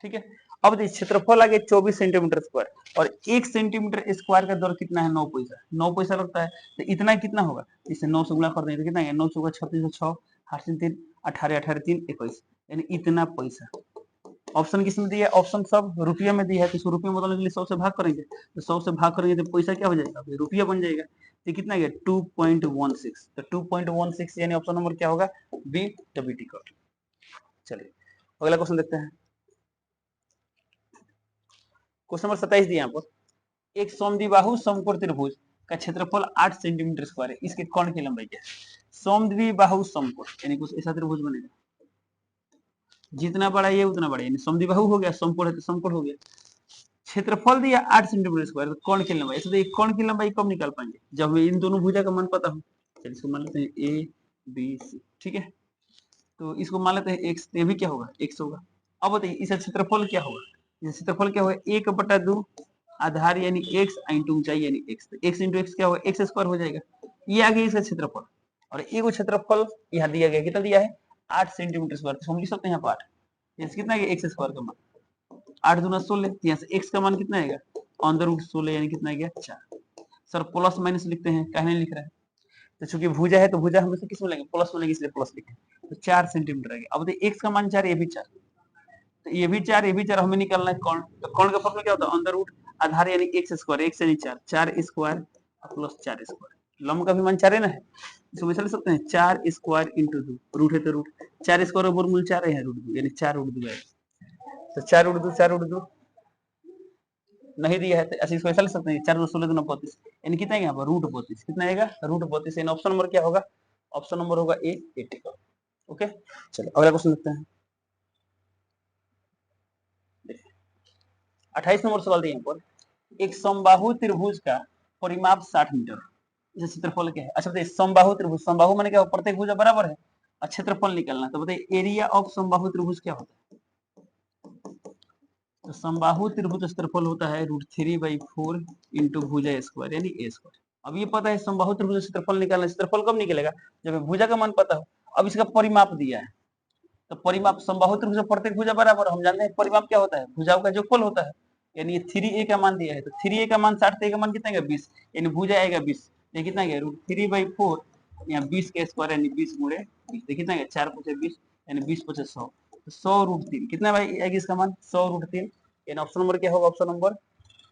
Speaker 1: ठीक है। अब देखिए क्षेत्रफल आ गया 24 सेंटीमीटर स्क्वायर और 1 सेंटीमीटर स्क्वायर का दर कितना है? 9 पैसा। 9 पैसा लगता है, तो इतना कितना होगा? इसे 9 से गुणा कर देंगे तो कितना गया? 9 चौका 36, 6 8 3 18, 18 3 21, यानी इतना पैसा। ऑप्शन किसमें दिया है? ऑप्शन सब रुपया में दिया है, तो इसको रुपये में बदलने के लिए 100 से भाग करेंगे, तो 100 से भाग करेंगे तो पैसा क्या हो जाएगा? रुपया बन जाएगा। तो कितना गया? 2.16। तो 2.16 यानी ऑप्शन नंबर क्या होगा? B, WT cut. चलिए अगला क्वेश्चन देखते हैं। क्वेश्चन नंबर 27 दिया यहाँ पर, एक समद्विबाहु समकोण त्रिभुज का क्षेत्रफल 8 सेंटीमीटर स्क्वायर है, इसके कोण की लंबाई क्या है? समद्विबाहु समकोण यानी कुछ ऐसा त्रिभुज बनेगा, जितना बड़ा ये उतना बड़ा, यानी समद्विबाहु हो गया, समकोण है तो समकोण हो गया। क्षेत्रफल दिया 8 सेंटीमीटर स्क्वायर, तो कोण की लंबाई, ऐसे कोण की लंबाई कब निकाल पाएंगे? जब हमें इन दोनों भुजा का मान पता हो। चलिए इसको मान लेते हैं ए बी सी, ठीक है। तो इसको मान लेते हैं एक्स, ये भी क्या होगा? एक्स होगा। अब बताइए इसका क्षेत्रफल क्या होगा? इसका क्षेत्रफल क्या होगा? 1/2 आधार यानी एक्स इंटू ऊंचाई यानी एक्स, तो एक्स इंटू एक्स क्या होगा? एक्स स्क्वायर हो जाएगा। ये आ गया इसका क्षेत्रफल, और एक क्षेत्रफल यहाँ दिया गया, कितना दिया है? 8 सेंटीमीटर स्क्वायर, तो हम लिख सकते हैं यहाँ पर 8, कितना है? एक्स स्क्वायर का मान 8 दूना 16, यहाँ से एक्स का मान कितना आएगा? अंदर रूट 16 यानी कितना आ गया? 4। सर प्लस माइनस लिखते हैं, कहने लिख रहा है, तो चूंकि भुजा है तो भुजा हमेशा किस में लेंगे? प्लस में लेंगे, इसलिए प्लस लिखें। तो 4 सेंटीमीटर आ गया। अब देखिए एक्स का मान 4, ये भी 4, तो ये भी 4, ये भी 4, हमें निकालना है कोण। तो कोण का फॉर्मूला क्या होता है? अंदर रूट आधार यानी एक्स स्क्वायर, एक्स यानी 4, 4 स्क्वायर प्लस 4 स्क्वायर, लंब का भी मान 4 है ना, है इसको हमेशा लिख सकते हैं 4 स्क्वायर इंटू 2, रूट है तो रूट 4 स्क्वायर और वर्गमूल 4 है, रूट 2 यानी 4 रूट 2 है। तो 4 रूट 2, 4 रूट 2 नहीं दिया है तो ऐसे इसको ऐसा लिख सकते हैं 4 2 16 2 32, यानी कितना है यहाँ पर? रूट 32, कितना आएगा? रूट 32, यानी ऑप्शन नंबर क्या होगा? ऑप्शन नंबर होगा ए, 80 का। ओके चलो अगला क्वेश्चन देखते हैं। 28 नंबर सवाल दिया यहाँ पर, एक समबाहु त्रिभुज का परिमाप 60 मीटर, इसका क्षेत्रफल क्या है? अच्छा बताइए समबाहु त्रिभुज, समबाहु माने क्या? प्रत्येक भुजा बराबर है और क्षेत्रफल निकालना, तो बताइए एरिया ऑफ समबाहु त्रिभुज क्या होता है? तो समबाहु त्रिभुज क्षेत्रफल होता है √3/4 इंटू भुजा स्क्वायर यानी ए स्क्वायर। अब ये पता है समबाहु त्रिभुज क्षेत्रफल निकालना, क्षेत्रफल कब निकलेगा? जब भुजा का मान पता हो। अब इसका परिमाप दिया है, तो परिमाप समबाहु त्रिभुज प्रत्येक भुजा बराबर, हम जानते हैं परिमाप क्या होता है? भुजाओं का जोगफल होता है, यानी 3a का मान दिया है, तो 3a का मान 60, का मान कितना है? 20, यानी भुजा आएगा 20, ये कितना गया? √3/4, यहाँ 20 का स्क्वायर यानी 20 गुणे 20, कितना गया? 4 × 20 यानी 20 × 5 100, तो 100√3 कितना भाई आएगी इसका मान? 100√3, यानी ऑप्शन नंबर क्या होगा? Option number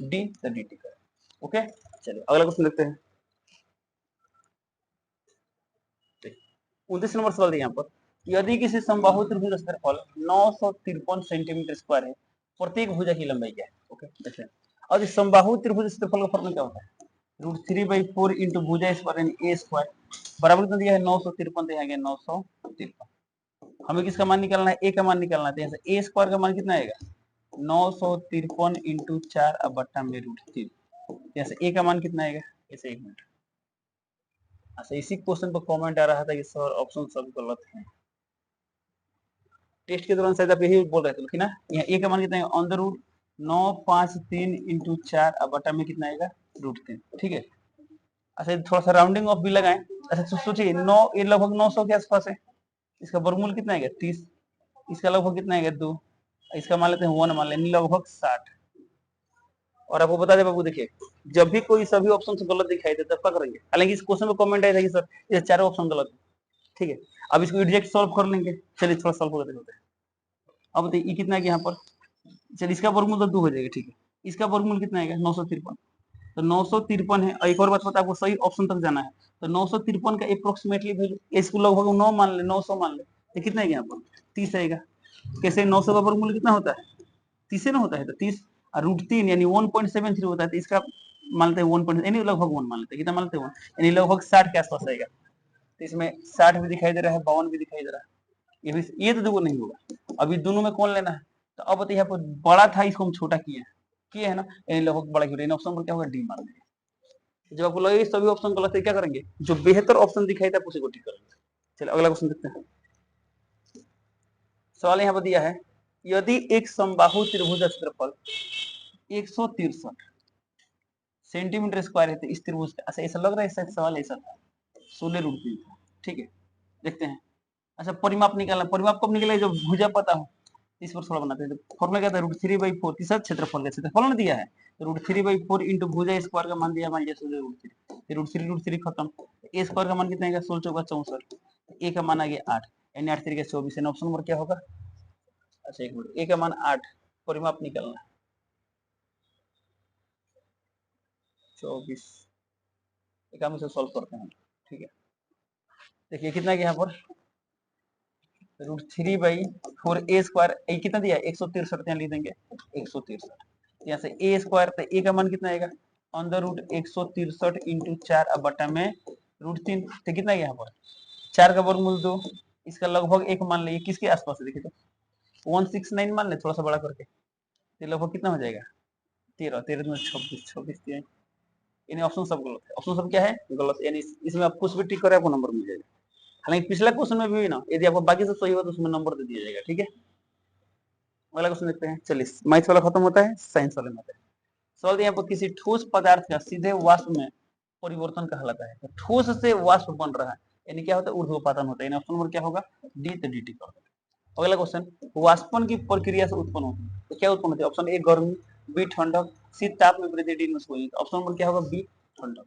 Speaker 1: D, the D T का। ओके चलिए अगला क्वेश्चन देखते हैं। 29 नंबर सवाल दिया यहाँ पर, यदि किसी समबाहु त्रिभुज क्षेत्रफल 953 सेंटीमीटर स्क्वायर है, प्रत्येक भुजा की लंबाई क्या है? ओके देखते हैं। और इस समबाहु त्रिभुज क्षेत्रफल का फॉर्मूला क्या होता है? √3/4 इंटू भुजा स्क्वायर यानी ए स्क्वायर बराबर कितना दिया है? 953, तो यहाँ गया 953। हमें किसका मान निकालना है? ए का मान निकालना है, तो यहाँ से ए स्क्वायर का मान कितना आएगा? 953 इंटू 4 अब बट्टा में √3, यहाँ से ए का मान कितना आएगा? ऐसे 1 मिनट। अच्छा इसी क्वेश्चन पर कमेंट आ रहा था कि सर ऑप्शन सब गलत है, टेस्ट के दौरान शायद आप यही बोल रहे थे ना। यहाँ ए का मान कितना है? अंदर रूट 953 इंटू 4 अब बटा में कितना आएगा? √3, ठीक है। अच्छा थोड़ा सा राउंडिंग ऑफ भी लगाएं। अच्छा सोचिए 9, ये लगभग 900 के आसपास है, इसका वर्गमूल कितना आएगा? 30, इसका लगभग कितना आएगा 2, इसका मान लेते हैं 1 मान लेंगे, लगभग 60। और आपको बता दे बाबू, देखिए जब भी कोई सभी ऑप्शन गलत दिखाई देता है तब क्या करेंगे, हालांकि इस क्वेश्चन में कमेंट आया था कि सर ये चारों ऑप्शन गलत है, ठीक है। अब इसको एग्जैक्ट सॉल्व कर लेंगे, चलिए थोड़ा सॉल्व करते हैं। अब बताइए ये कितना है यहाँ पर, चलिए इसका वर्गमूल तो 2 हो जाएगा, ठीक है। इसका वर्गमूल कितना आएगा 953, तो 953 है। एक और बात बता, आपको सही ऑप्शन तक जाना है, तो 953 का अप्रोक्सीमेटली वैल्यू, इसको लगभग 9 मान ले, 900 मान ले, तो कितना है यहाँ पर 30 आएगा। कैसे 900 का वर्गमूल कितना होता है 30 ना होता है, तो 30 और √3 यानी 1.73 होता है, तो इसका मानते हैं 1 यानी लगभग 1 मान लेते हैं, कितना मानते हैं 1 यानी लगभग 60 के आसपास आएगा। तो इसमें 60 भी दिखाई दे रहा है, 52 भी दिखाई दे रहा है, ये भी, ये तो देखो नहीं होगा। अभी दोनों में कौन लेना है, तो अब बताइए यहाँ पर बड़ा था, इसको हम छोटा किए है ना, यानी लगभग बड़ा क्यों, ऑप्शन पर क्या होगा डी मान लेंगे। जब आपको लगे सभी ऑप्शन गलत है, क्या करेंगे, जो बेहतर ऑप्शन दिखाई था उसी को टिक करेंगे। चलिए अगला क्वेश्चन देखते हैं। सवाल यहाँ पर दिया है, यदि एक समबाहु त्रिभुज का क्षेत्रफल 163 सेंटीमीटर स्क्वायर है, तो इस त्रिभुज का, अच्छा ऐसा लग रहा है सवाल ऐसा था, 16√3 था, ठीक है। देखते हैं, अच्छा परिमाप निकालना, परिमाप कब निकलेगा जब भुजा पता हो, इस पर थोड़ा बनाते हैं। फॉर्मूला क्या था, √3/4, तीसरा क्षेत्रफल का क्षेत्रफल ने दिया है, तो √3/4 इंटू भुजा स्क्वायर का मान दिया, मान लिया 16√3, √3 खत्म, ए स्क्वायर का मान कितना आएगा 16 चौका 64, ए का मान आ गया 8, यानी 8 3 24, ऑप्शन नंबर क्या होगा। अच्छा एक मिनट, ए का मान 8, परिमाप निकालना 24, एक हम इसे सॉल्व करते हैं, ठीक है। देखिए कितना यहाँ पर √3/4 ए स्क्वायर, ए कितना दिया 163, यहाँ लिख देंगे 163, यहाँ से ए स्क्वायर, तो ए का मान कितना आएगा √163 इंटू 4 अब बटा में √3, तो कितना यहाँ पर 4 का वर्गमूल 2, इसका लगभग 1 मान लिया, किसके आसपास है देखिए, तो 169 मान ले थोड़ा सा बड़ा करके, तो लगभग कितना हो जाएगा 13 13 में 26 26, यानी ऑप्शन सब गलत है। ऑप्शन सब क्या है गलत, यानी इसमें आप कुछ भी टिक करें आपको नंबर मिल जाएगा। हालांकि पिछला क्वेश्चन में भी ना, यदि आपको बाकी सब सही हो तो उसमें नंबर दे दिया जाएगा, ठीक है। अगला क्वेश्चन देखते हैं, चलिए मैथ्स वाला खत्म होता है, साइंस वाले में आते हैं। सवाल यहाँ पर किसी ठोस पदार्थ का सीधे वाष्प में परिवर्तन कहलाता है, तो ठोस से वाष्प बन रहा है, यानी क्या होता है ऊर्ध्वपातन होता है, यानी ऑप्शन नंबर क्या होगा डी, तो dt कर दो। अगला क्वेश्चन, वाष्पन की प्रक्रिया से उत्पन्न होती है, तो क्या उत्पन्न होती है, ऑप्शन ए गर्मी, बी ठंडक, सी ताप में वृद्धि, डी ऑप्शन नंबर क्या होगा बी ठंडक।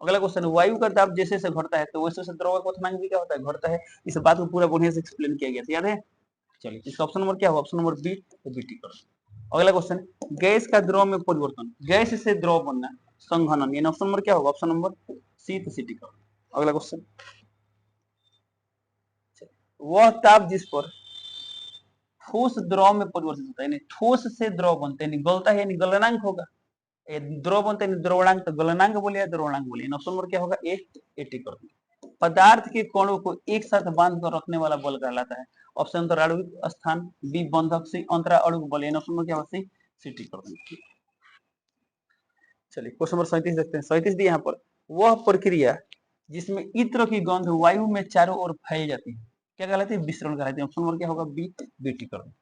Speaker 1: अगला क्वेश्चन, वायु का दाब जैसे जैसे घटता है तो वैसे वैसे द्रव का क्वथनांक भी क्या होता है घटता है, इस बात को पूरा बढ़िया से एक्सप्लेन किया गया था, याद है। चलिए इसका ऑप्शन नंबर क्या होगा, ऑप्शन नंबर बी, तो बीटी करो। अगला क्वेश्चन, गैस का द्रव में परिवर्तन, गैस से द्रव बनना, संघनन, यानी ऑप्शन नंबर क्या होगा, ऑप्शन नंबर सी, तो सीटी करो। अगला क्वेश्चन, वह ताप जिस पर ठोस द्रव में परिवर्तित होता है, यानी ठोस से द्रव बनते हैं, गलता है यानी गलनांक होगा, द्रव बनते हैं द्रवणांक, तो गलनांक बोलिए द्रवणांक बोलिए, ऑप्शन नंबर क्या होगा ए, 80 कर दिया। पदार्थ के कणों को एक साथ बांध कर रखने वाला बल कहलाता है, ऑप्शन अंतराणुविक स्थान, बी बंधक, सी अंतराणुविक बल, ऑप्शन नंबर क्या होगा सी, सीटी कर देंगे। चलिए क्वेश्चन नंबर 37 देखते हैं। 37 दिया यहाँ पर, वह प्रक्रिया जिसमें इत्र की गंध वायु में चारों ओर फैल जाती है क्या कहलाती है, विसरण कहलाती है, ऑप्शन नंबर क्या होगा बी, बीटी कर देंगे।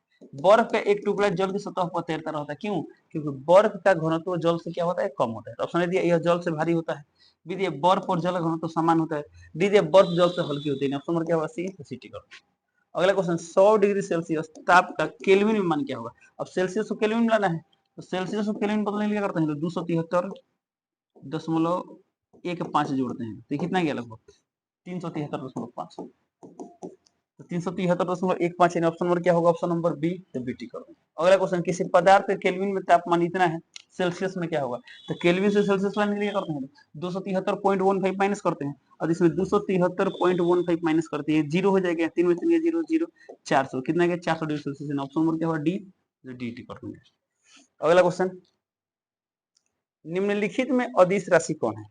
Speaker 1: बर्फ का एक टुकड़ा जल की सतह पर तैरता रहता है, क्यों, क्योंकि बर्फ का घनत्व जल से क्या होता है कम होता है, ऑप्शन ए दिया यह जल से भारी होता है, बी दिया बर्फ और जल घनत्व समान होता है, डी दिया बर्फ जल से हल्की होती है, ऑप्शन नंबर क्या होगा सी, सीटी कर। अगला क्वेश्चन, 100 डिग्री सेल्सियस ताप का केल्विन में मान क्या होगा, अब सेल्सियस को केल्विन में लाना है, तो सेल्सियस को केल्विन बदलने के लिए करते हैं तो 273.15 जोड़ते हैं, तो कितना गया लगभग 373.5, तो 373.15 यानी ऑप्शन नंबर क्या होगा, ऑप्शन नंबर बी, तो बीटी कर दो। अगला क्वेश्चन, किसी पदार्थ के केल्विन में तापमान इतना है, सेल्सियस में क्या होगा, तो केल्विन से सेल्सियस लाने के लिए करते हैं 273.15 माइनस करते हैं, और इसमें 273.15 माइनस करते हैं, जीरो हो जाएगा, 3 में 3 जीरो जीरो 400, कितना गया 400 डिग्री सेल्सियस, ऑप्शन नंबर क्या होगा डी, डी टी कर देंगे। अगला क्वेश्चन, निम्नलिखित में अदिश राशि कौन है,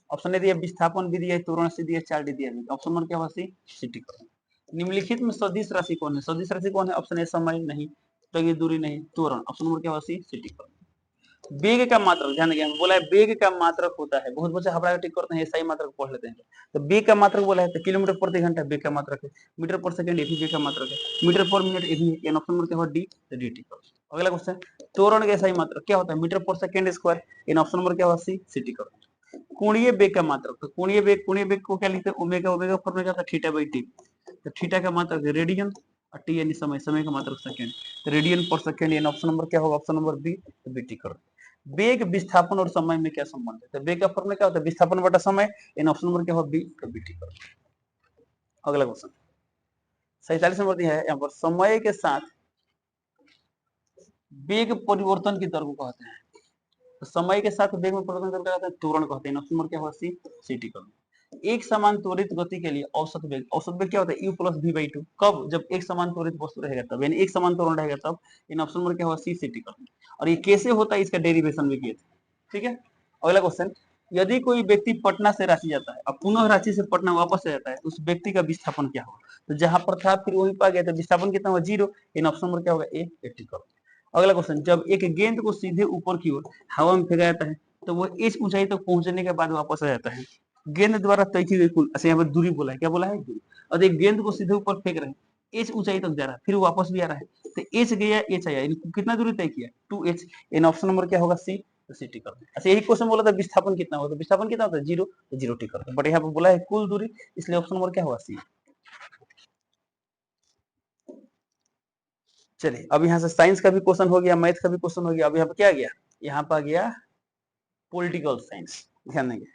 Speaker 1: ऑप्शन ए दिया विस्थापन, बी दिया त्वरण, सी दिया 4, डी दिया, ऑप्शन नंबर क्या होगा सी, सीटी कर। निम्नलिखित में सदिश राशि कौन है, सदिश राशि कौन है, ऑप्शन ए समय नहीं, तो दूरी नहीं, त्वरण, ऑप्शन नंबर क्या होगा सी, सीटी कर। वेग का मात्रक, ध्यान देंगे बोला है वेग का मात्रक होता है, बहुत बच्चे हबड़ा टिक करते हैं सही मात्रक पढ़ लेते हैं, तो वेग का मात्रक बोला है तो किलोमीटर प्रति घंटा वेग का मात्रक है, मीटर पर सेकंड ये भी वेग का मात्रक है, मीटर पर मिनट ये भी है, ऑप्शन नंबर क्या होगा डी, तो डी कर। अगला क्वेश्चन, त्वरण का सही मात्रक क्या होता है, मीटर पर सेकंड स्क्वायर, इन ऑप्शन नंबर क्या होगा सी, सीटी कर। कोणीय वेग का मात्रक, तो कोणीय वेग को क्या लिखते हैं ओमेगा, ओमेगा फॉर्मूला क्या था थीटा बाई टी, तो थीटा का मात्रक रेडियन, और टी यानी समय, समय का मात्रक सेकंड, तो रेडियन पर सेकंड, यानी ऑप्शन नंबर क्या होगा, ऑप्शन नंबर बी, तो बी टिक कर दो। वेग, विस्थापन और समय में क्या संबंध है, तो वेग का फॉर्मूला क्या होता है, विस्थापन बटा समय, यानी ऑप्शन नंबर क्या होगा, बी, तो बी टिक कर दो। अगला क्वेश्चन 47 नंबर दिया है यहाँ पर, समय के साथ वेग परिवर्तन की दर को कहते हैं, तो समय के साथ वेग में परिवर्तन करके कहते हैं त्वरण कहते हैं, ऑप्शन नंबर क्या होगा, सी, सी टिक कर दो। एक समान त्वरित गति के लिए औसत वेग क्या होता है, u प्लस v बाई 2, कब, जब एक समान त्वरित वस्तु रहेगा तब, यानी एक समान त्वरण रहेगा तब, इन ऑप्शन नंबर क्या होगा, सी, सी टिक कर दो। और ये कैसे होता है, इसका डेरिवेशन भी किए थे, ठीक है। अगला क्वेश्चन, यदि कोई व्यक्ति पटना से रांची जाता है, अब पुनः रांची से पटना वापस आ जाता है, तो उस व्यक्ति का विस्थापन क्या होगा, तो जहां पर था फिर वहीं पर गया, तो विस्थापन कितना होगा, 0, इन ऑप्शन नंबर क्या होगा, ए, टिक कर दो। अगला क्वेश्चन, जब एक गेंद को सीधे ऊपर की ओर हवा में फेंका जाता है, तो वो इस ऊंचाई तक पहुंचने के बाद वापस आ जाता है, गेंद द्वारा तय की गई कुल, अच्छा यहाँ पर दूरी बोला है, क्या बोला है, दूरी। और एक गेंद को सीधे ऊपर फेंक रहे हैं, एच ऊंचाई तक जा रहा है, फिर वापस भी आ रहा है, तो एच गया, एच आया, कितना दूरी तय किया, 2h, इन ऑप्शन नंबर क्या होगा, सी, तो सी टिक कर दो। अच्छा यही क्वेश्चन बोला था विस्थापन कितना होता है, विस्थापन कितना होता है, 0, तो 0 टिक कर दो, बट यहाँ पर बोला है कुल दूरी, इसलिए ऑप्शन नंबर क्या होगा, सी। चलिए अब यहाँ से साइंस का भी क्वेश्चन हो गया, मैथ का भी क्वेश्चन हो गया, अब यहाँ पे क्या गया, यहाँ पर आ गया पॉलिटिकल साइंस, ध्यान देंगे।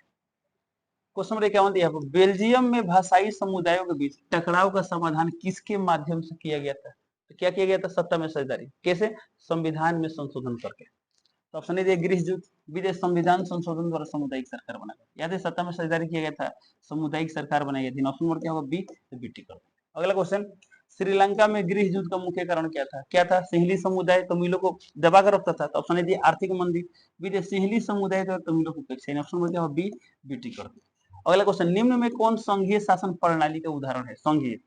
Speaker 1: क्वेश्चन नंबर 51 दिया है, बेल्जियम में भाषाई समुदायों के बीच टकराव का समाधान किसके माध्यम से किया गया था, तो क्या किया गया था, सत्ता में साझेदारी, कैसे, संविधान में संशोधन करके, तो ऑप्शन ए गृह युद्ध, बी संविधान संशोधन द्वारा सामुदायिक सरकार बनाया, याद है सत्ता में साझेदारी किया गया था, सामुदायिक सरकार बनाई गई थी, ऑप्शन नंबर क्या होगा, बी, तो बी टिक कर दो। अगला क्वेश्चन, श्रीलंका में गृह युद्ध का मुख्य कारण क्या था, क्या था, सिंहली समुदाय तमिलों को दबा कर रखता था, तो ऑप्शन ए दिया आर्थिक मंदी, बी सिंहली समुदाय द्वारा तमिलों को उपेक्षा, ऑप्शन नंबर क्या होगा, बी, बी टिक कर दो। अगला क्वेश्चन, निम्न में कौन संघीय शासन प्रणाली का उदाहरण है, संघीय,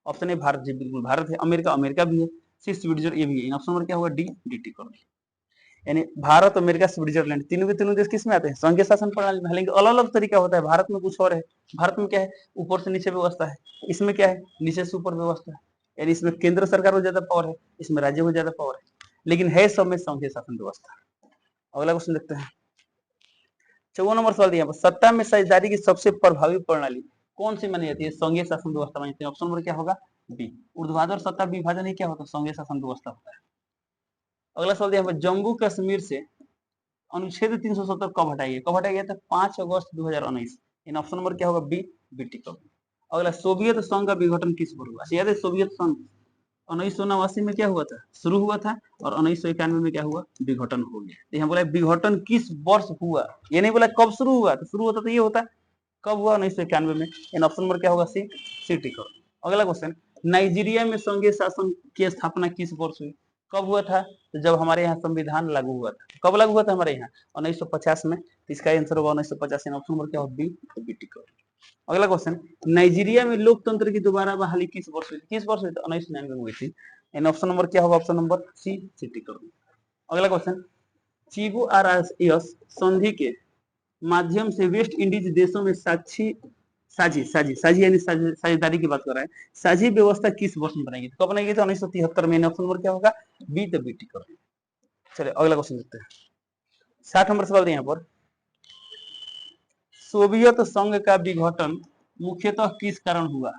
Speaker 1: ऑप्शन ए भारत, जी बिल्कुल भारत है, अमेरिका, अमेरिका भी है, सी स्विट्जरलैंड, ये भी है, ऑप्शन नंबर क्या होगा, डी, डी टिक कर दो। यानी भारत, अमेरिका, स्विट्जरलैंड, तीनों के तीनों देश किस में आते हैं, संघीय शासन प्रणाली में, लेकिन अलग अलग तरीका होता है, भारत में कुछ और है, भारत में क्या है, ऊपर से नीचे व्यवस्था है, इसमें क्या है, नीचे से ऊपर व्यवस्था है, यानी इसमें केंद्र सरकार को ज्यादा पावर है, इसमें राज्य को ज्यादा पावर है, लेकिन है सब में संघीय शासन व्यवस्था। अगला क्वेश्चन देखते हैं, 54 नंबर सवाल दिया, सत्ता में साझेदारी की सबसे प्रभावी प्रणाली कौन सी मानी जाती है, संघीय शासन व्यवस्था मानी जाती है, ऑप्शन नंबर क्या होगा, बी, ऊर्ध्वाधर सत्ता विभाजन ही क्या होता है, संघीय शासन व्यवस्था होता है। अगला सवाल दिया, जम्मू कश्मीर से अनुच्छेद 370 कब हटाया गया, कब हटाया गया था, 5 अगस्त 2019, इन ऑप्शन नंबर क्या होगा, बी, बी टिक कर दो। अगला, सोवियत संघ का विघटन किस पर हुआ, याद है सोवियत संघ 1989 में क्या हुआ था, शुरू हुआ था, और 1991 में क्या हुआ, विघटन हो गया, यहाँ बोला विघटन किस वर्ष हुआ, ये नहीं बोला कब शुरू हुआ, तो शुरू होता तो ये होता, कब हुआ, 1991 में, इन ऑप्शन नंबर क्या होगा, सी, सी टिक कर दो। अगला क्वेश्चन, नाइजीरिया में संघीय शासन की स्थापना किस वर्ष हुई, कब हुआ था, तो जब हमारे यहाँ संविधान लागू हुआ था, कब लागू हुआ था हमारे यहाँ, 1950 में, तो इसका आंसर होगा 1950, ऑप्शन नंबर क्या होगा, बी, तो बी टिक कर दो। अगला क्वेश्चन, नाइजीरिया में लोकतंत्र की दोबारा बहाली किस वर्ष हुई, किस वर्ष हुई, तो 1999 में हुई थी, इन ऑप्शन नंबर क्या होगा, ऑप्शन नंबर सी, सी टिक कर दो। अगला क्वेश्चन, चीबू आर एस संधि के माध्यम से वेस्ट इंडीज देशों में साझी यानी साझेदारी की बात कर रहा है, साझी व्यवस्था किस वर्ष में बनाई गई, कब बनाई गई थी, 1973 में, ऑप्शन नंबर क्या होगा, बी, तो बी टिक कर दो। चलिए अगला क्वेश्चन देखते हैं, 60 नंबर सवाल यहाँ पर, सोवियत संघ का विघटन मुख्यतः किस कारण हुआ,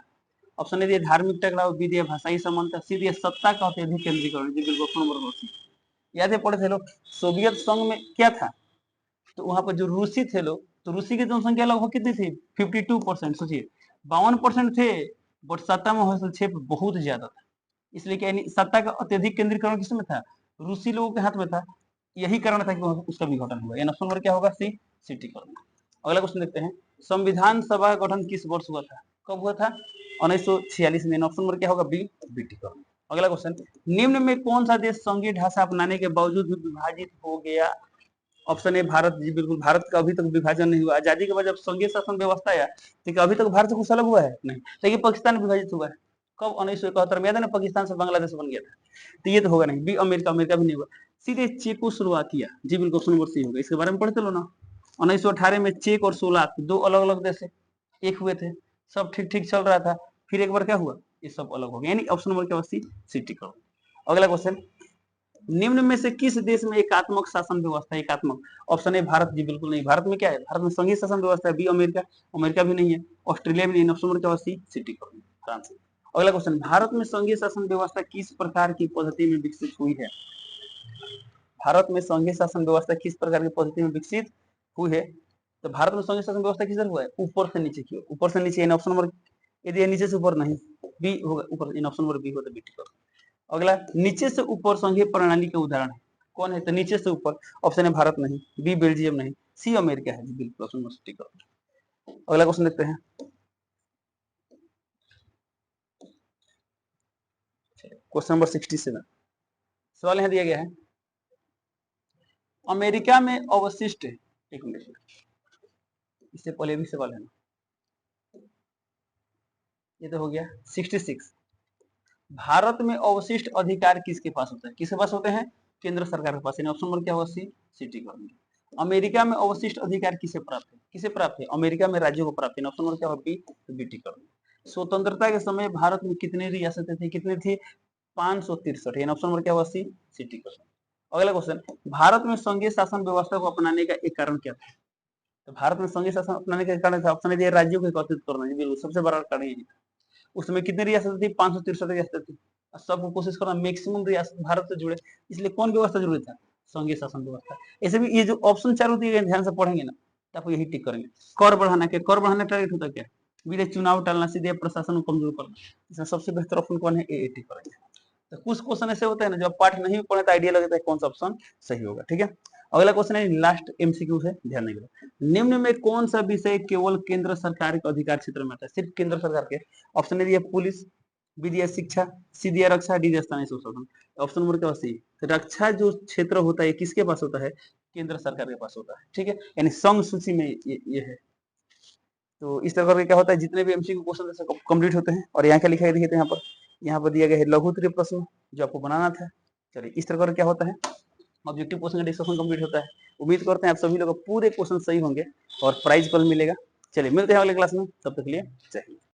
Speaker 1: ऑप्शन ए दिया धार्मिक टकराव, बी दिया भाषाई समानता, सी दिया सत्ता का अत्यधिक केंद्रीकरण, जी बिल्कुल ऑप्शन नंबर सी। याद है पढ़े थे लोग, सोवियत संघ में क्या था, तो वहां पर जो रूसी थे लोग, तो रूसी की जनसंख्या लगभग कितनी थी, 52%, सोचिए 52% थे, बट सत्ता में हस्तक्षेप बहुत ज्यादा था, इसलिए क्या सत्ता का अत्यधिक केंद्रीकरण किसमें था, रूसी लोगों के हाथ में था, यही कारण था कि उसका विघटन हुआ, ऑप्शन नंबर क्या होगा, सी, सी टिक कर दो। अगला क्वेश्चन देखते हैं, संविधान सभा का गठन किस वर्ष हुआ था, कब हुआ था, 1946 में, ऑप्शन नंबर क्या होगा, बी, बी टिक कर दो। अगला क्वेश्चन, निम्न में कौन सा देश संघीय ढांचा अपनाने के बावजूद भी विभाजित हो गया, ऑप्शन ए भारत, जी बिल्कुल भारत का अभी तक विभाजन नहीं हुआ, आजादी के बाद जब संघीय शासन व्यवस्था आया, तो अभी तक भारत से कुछ अलग हुआ है नहीं, लेकिन पाकिस्तान विभाजित हुआ है, कब, 1971 में, याद है ना, पाकिस्तान से बांग्लादेश बन गया था, तो ये तो होगा नहीं, बी, अमेरिका, अमेरिका भी नहीं हुआ, सीधे चेकोस्लोवाकिया, जी बिल्कुल ऑप्शन नंबर सी होगा, इसके बारे में पढ़ते लो ना, 1918 में चेक और सोलाक दो अलग अलग देश एक हुए थे, सब ठीक ठीक चल रहा था, फिर एक बार क्या हुआ, ये सब अलग हो गया, यानी ऑप्शन नंबर क्या होगा, सी, सी टिक करो। अगला क्वेश्चन, निम्न में से किस देश में एकात्मक शासन व्यवस्था, एकात्मक, ऑप्शन ए भारत, जी बिल्कुल नहीं, भारत में क्या है, भारत में संघीय शासन व्यवस्था है, बी अमेरिका, अमेरिका भी नहीं है, ऑस्ट्रेलिया भी नहीं, ऑप्शन नंबर क्या होगा, सी, सी टिक करो, फ्रांस। अगला क्वेश्चन, भारत में संघीय शासन व्यवस्था किस प्रकार की पद्धति में विकसित हुई है? भारत में संघीय शासन व्यवस्था किस प्रकार की पद्धति में विकसित हुई है? तो भारत में संघीय शासन व्यवस्था किस तरह हुआ है? ऊपर से नीचे की ओर, ऊपर से नीचे, इन ऑप्शन नंबर, यदि नीचे से ऊपर नहीं, बी होगा ऊपर, इन ऑप्शन नंबर बी हो तो बी टिक करो। अगला, नीचे से ऊपर संघीय प्रणाली के उदाहरण है, कौन है? तो नीचे से ऊपर, ऑप्शन है भारत नहीं, बी बेल्जियम नहीं, सी अमेरिका है, बिल्कुल ऑप्शन नंबर टिक करो। अगला क्वेश्चन देखते हैं, क्वेश्चन नंबर 67, सवाल यहाँ दिया गया है, अमेरिका में अवशिष्ट, एक मिनट, इससे पहले भी सवाल है ना, ये तो हो गया 66, भारत में अवशिष्ट अधिकार किसके पास होता है? किसके पास होते हैं? केंद्र सरकार के पास, यानी ऑप्शन नंबर क्या होगा? सी, सिटी गवर्नमेंट। अमेरिका में अवशिष्ट अधिकार किसे प्राप्त है? किसे प्राप्त है? अमेरिका में राज्यों को प्राप्त है, ऑप्शन नंबर क्या होगा? B, BT government. स्वतंत्रता के समय भारत में कितनी रियासतें थी? कितनी थी? 563, यानी ऑप्शन नंबर क्या होगा? सी, सिटी गवर्नमेंट। अगला क्वेश्चन, भारत में संघीय शासन व्यवस्था को अपनाने का एक कारण क्या था? तो भारत में संघीय शासन अपनाने का कारण था, ऑप्शन है राज्यों को एकत्रित करना, बिल्कुल सबसे बड़ा कारण यही था। उसमें कितनी रियासत थी? 563 रियासत थी। सबको कोशिश करना मैक्सिमम रियासत भारत से जुड़े, इसलिए कौन व्यवस्था जरूरी था? संघीय शासन व्यवस्था। ऐसे भी ये जो ऑप्शन चारों दिए गए ध्यान से पढ़ेंगे ना, तो आपको यही टिक करेंगे। कर बढ़ाना, के कर बढ़ाने का टारगेट होता है क्या? बिना चुनाव टालना, सीधे प्रशासन को कमजोर करना, इसमें सबसे बेहतर ऑप्शन कौन है? ए टिक करेंगे। तो कुछ क्वेश्चन ऐसे होते हैं ना, जब पाठ नहीं पढ़े तो आइडिया लगता है कौन सा ऑप्शन सही होगा, ठीक है। अगला क्वेश्चन है लास्ट एमसीक्यू है, ध्यान देंगे। निम्न में कौन सा विषय केवल केंद्र सरकार के अधिकार क्षेत्र में आता है? सिर्फ केंद्र सरकार के, ऑप्शन है पुलिस, बी दिया शिक्षा, सी दिया रक्षा, डी दिया स्थानीय सुशासन। ऑप्शन नंबर क्या सी, रक्षा जो क्षेत्र होता है किसके पास होता है? केंद्र सरकार के पास होता है, ठीक है, यानी संघ सूची में ये है। तो इस तरह करके क्या होता है, जितने भी एमसीक्यू क्वेश्चन कंप्लीट होते हैं। और यहाँ क्या लिखा है देखिए, यहाँ पर दिया गया है लघु उत्तरीय प्रश्न जो आपको बनाना था। चलिए, इस तरह करके क्या होता है, ऑब्जेक्टिव क्वेश्चन का डिस्कशन कंप्लीट होता है। उम्मीद करते हैं आप सभी लोग पूरे क्वेश्चन सही होंगे और प्राइज कल मिलेगा। चलिए, मिलते हैं अगले क्लास में, तब तक के लिए जय हिंद।